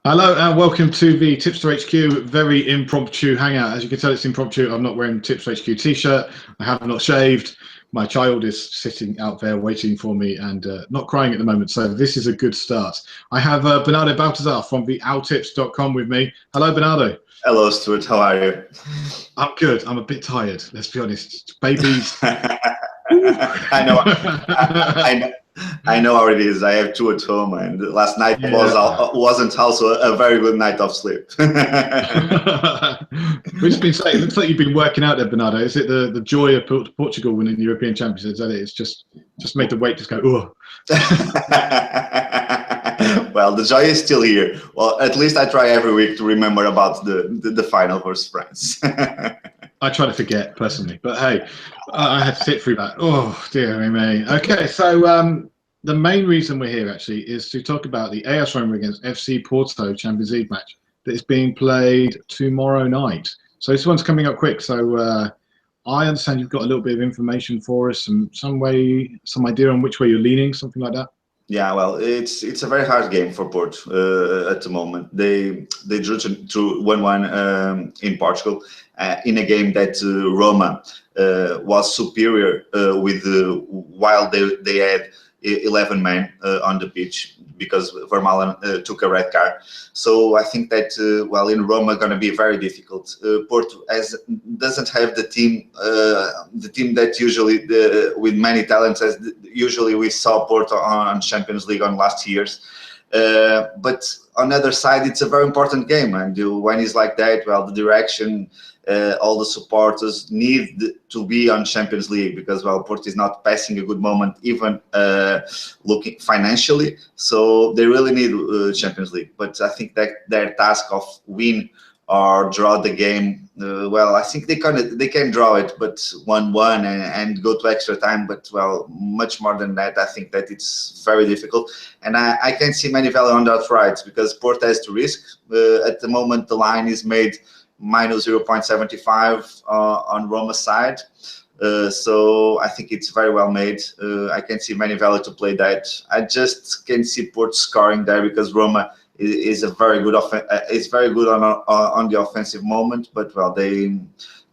Hello and welcome to the TipsterHQ very impromptu hangout. As you can tell, it's impromptu. I'm not wearing TipsterHQ t-shirt. I have not shaved. My child is sitting out there waiting for me and not crying at the moment. So this is a good start. I have Bernardo Baltazar from the owltips.com with me. Hello, Bernardo. Hello, Stuart. How are you? I'm good. I'm a bit tired. Let's be honest. Babies. I know. I know how it is. I have two at home, and last night wasn't also a very good night of sleep. We've just been saying, it looks like you've been working out there, Bernardo. Is it the joy of Portugal winning the European Championships? Is that it? It's just made the weight just go, oh. Well, the joy is still here. Well, at least I try every week to remember about the final versus France. I try to forget personally, but hey, I had to sit through that. Oh dear me. Okay, so the main reason we're here actually is to talk about the AS Roma against FC Porto Champions League match that is being played tomorrow night. So this one's coming up quick. So I understand you've got a little bit of information for us, some idea on which way you're leaning, something like that. Yeah, well, it's a very hard game for Porto at the moment. They drew 1-1 in Portugal in a game that Roma was superior while they had 11 men on the pitch because Vermaelen took a red card. So I think that in Roma going to be very difficult. Porto doesn't have the team that usually with many talents as usually we saw Porto on Champions League on last years. But on the other side, it's a very important game, and when it's like that, well, the direction. All the supporters need to be on Champions League because, well, Porto is not passing a good moment, even looking financially. So they really need Champions League. But I think that their task of win or draw the game, I think they can draw it, but 1-1 and go to extra time. But well, much more than that, I think that it's very difficult. And I can see many value on that right because Porto has to risk. At the moment, the line is made minus 0.75 on Roma's side. So I think it's very well made. I can see many value to play that. I just can see Porto scoring there because Roma is a very good is very good on the offensive moment, but well, they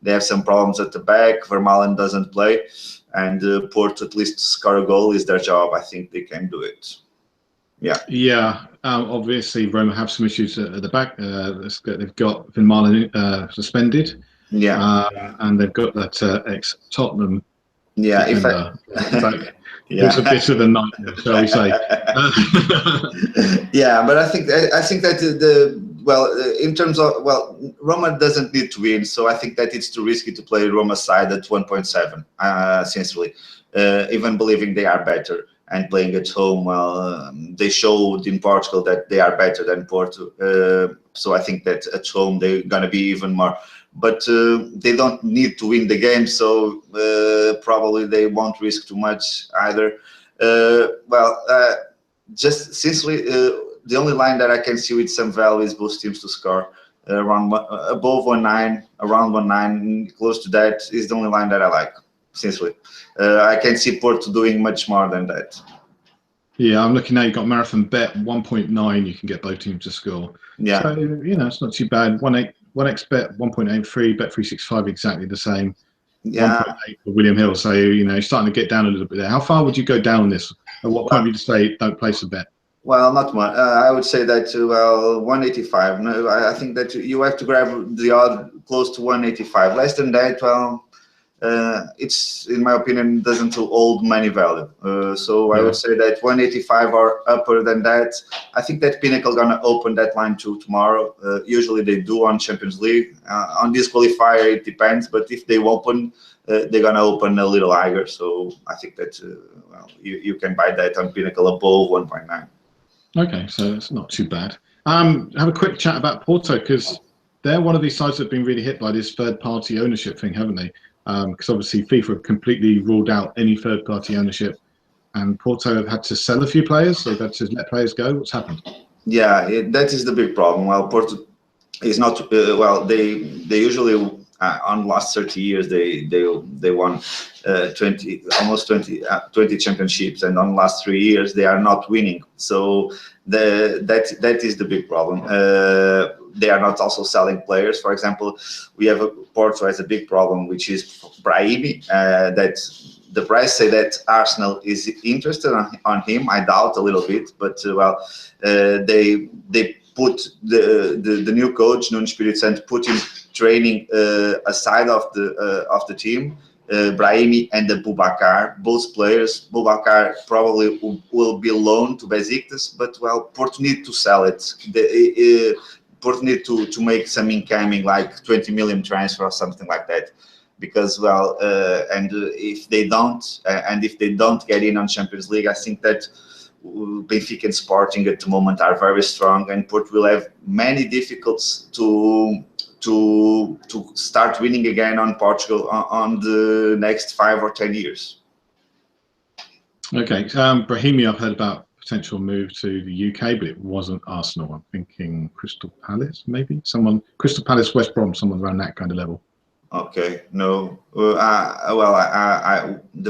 have some problems at the back. Vermaelen doesn't play, and Porto at least score a goal is their job. I think they can do it. Yeah. Yeah. Obviously, Roma have some issues at the back. They've got Vermaelen suspended. Yeah. And they've got that ex-Tottenham. Yeah. It's a bit of a nightmare, shall we say? Yeah, but I think that in terms of Roma doesn't need to win, so I think that it's too risky to play Roma's side at 1.7. Sincerely, even believing they are better. And playing at home, they showed in Portugal that they are better than Porto. So I think that at home they're going to be even more. But they don't need to win the game, so probably they won't risk too much either. Just sincerely, the only line that I can see with some value is both teams to score. Around above 1.9, around 1.9, close to that is the only line that I like. Sincerely, I can see Porto doing much more than that. Yeah, I'm looking now. You've got marathon bet 1.9. You can get both teams to score. Yeah. So it's not too bad. 1x bet 1.83, bet 365 exactly the same. Yeah. 1.8 for William Hill. So you're starting to get down a little bit there. How far would you go down this? At what point would you say don't place a bet? Well, not much. I would say that 185. No, I think that you have to grab the odd close to 185. Less than that, it's, in my opinion, doesn't hold many value. So I would say that 185 or upper than that. I think that Pinnacle gonna open that line too tomorrow. Usually they do on Champions League. On this qualifier, it depends. But if they open, they're gonna open a little higher. So I think that you can buy that on Pinnacle above 1.9. Okay, so it's not too bad. Have a quick chat about Porto because they're one of these sides that have been really hit by this third-party ownership thing, haven't they? Because obviously FIFA completely ruled out any third-party ownership, and Porto have had to sell a few players. They've had to let players go. What's happened? Yeah, that is the big problem. Well, Porto is not. They usually on the last 30 years they won 20 championships, and on the last 3 years they are not winning. So that is the big problem. They are not also selling players. For example, we have Porto has a big problem, which is Brahimi. That the press say that Arsenal is interested on him. I doubt a little bit, but they put the new coach Nuno Espírito Santo put him training aside of the team. Brahimi and the Boubacar, both players. Boubacar probably will be loaned to Besiktas, but Porto need to sell it. Porto need to make some incoming, like 20 million transfer or something like that, because and if they don't get in on Champions League, I think that Benfica and Sporting at the moment are very strong, and Porto will have many difficulties to start winning again on Portugal on the next 5 or 10 years. Okay, Brahimi, I've heard about potential move to the UK, but it wasn't Arsenal. I'm thinking Crystal Palace, maybe Crystal Palace, West Brom, someone around that kind of level. Okay, no. The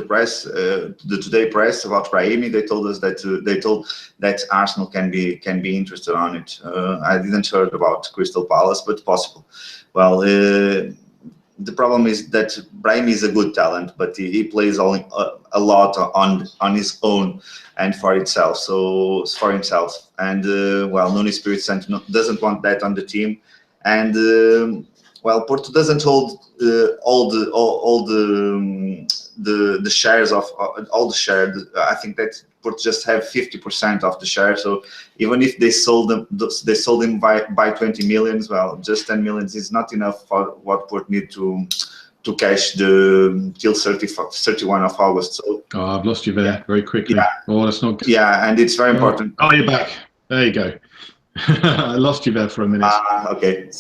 press, the Today press about Brahimi, they told us that Arsenal can be interested on it. I didn't heard about Crystal Palace, but possible. Well, the problem is that Brahimi is a good talent, but he plays a lot on his own and for itself. So for himself, and Nuno Espírito Santo doesn't want that on the team, and. Porto doesn't hold all the shares of all the shares. I think that Porto just have 50% of the share. So even if they sold them by 20 millions, just 10 millions is not enough for what Porto need to cash till 31 of August. So I've lost you there very quickly. Yeah. Oh, that's not good. Yeah, and it's very important. Oh, you're back. There you go. I lost you there for a minute. Okay.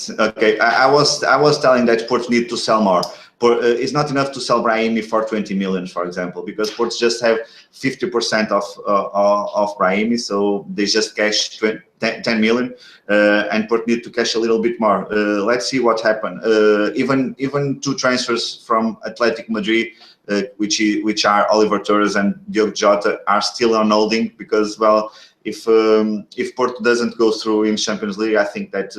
I was telling that Porto need to sell more. It's not enough to sell Brahimi for 20 million, for example, because Porto just have 50% of Brahimi, so they just cash 10 million, and Porto need to cash a little bit more. Let's see what happened. Even 2 transfers from Athletic Madrid, which are Oliver Torres and Diogo Jota, are still on holding because if Porto doesn't go through in Champions League, I think that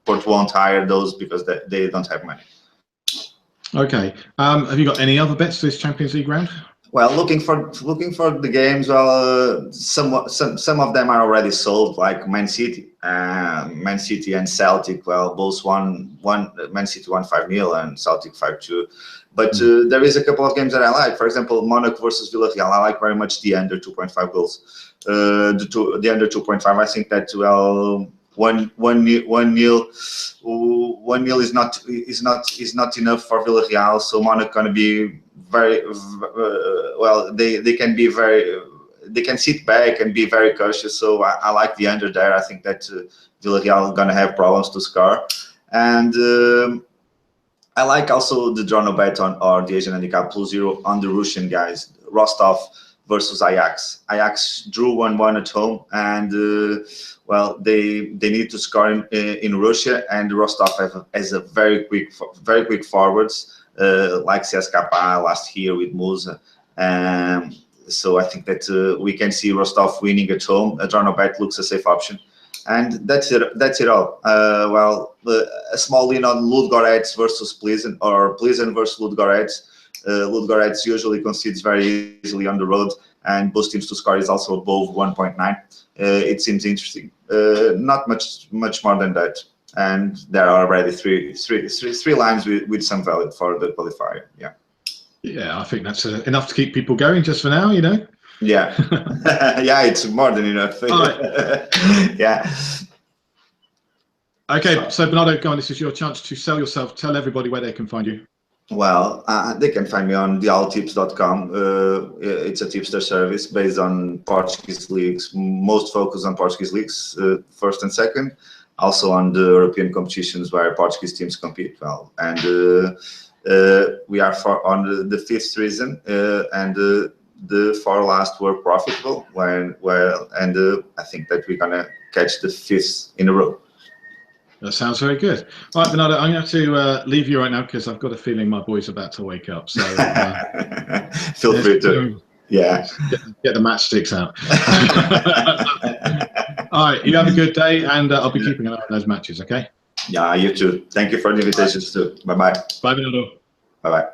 Porto won't hire those because they don't have money. Okay. Have you got any other bets this Champions League round? Well, looking for the games. Some of them are already sold, like Man City and Celtic. Both won. Man City won 5-0 and Celtic 5-2. But there is a couple of games that I like. For example, Monaco versus Villarreal. I like very much the under 2.5 goals. The under 2.5. I think that 1-0 is not enough for Villarreal. So Monaco gonna be very they can sit back and be very cautious. So I like the under there. I think that Villarreal gonna have problems to score, and I like also the draw no bet or the Asian handicap +0 on the Russian guys. Rostov versus Ajax. Ajax drew 1-1 at home, and they need to score in Russia, and Rostov has a very quick forwards like CSKA last year with Musa. So I think that we can see Rostov winning at home. A draw no bet looks a safe option. And that's it all. A small lean on Ludogorets versus Plizen, or Plizen versus Ludogorets. Ludogorets usually concedes very easily on the road, and both teams to score is also above 1.9. It seems interesting. Not much more than that. And there are already three lines with some value for the qualifier. Yeah. Yeah, I think that's enough to keep people going just for now. Yeah. Yeah, it's more than enough. Right. Yeah. Okay, so Bernardo, go on. This is your chance to sell yourself. Tell everybody where they can find you. Well, they can find me on thealltips.com. It's a tipster service based on Portuguese leagues, most focused on Portuguese leagues, first and second, also on the European competitions where Portuguese teams compete. And we are on the 5th season, and the 4 last were profitable. And I think that we're gonna catch the 5th in a row. That sounds very good. All right, Bernardo, I'm going to have to leave you right now because I've got a feeling my boy's about to wake up. So feel free to. Yeah. Get the matchsticks out. All right, you have a good day, and I'll be keeping an eye on those matches, okay? Yeah, you too. Thank you for the invitations too. Bye-bye. Bye, Bernardo. Bye-bye.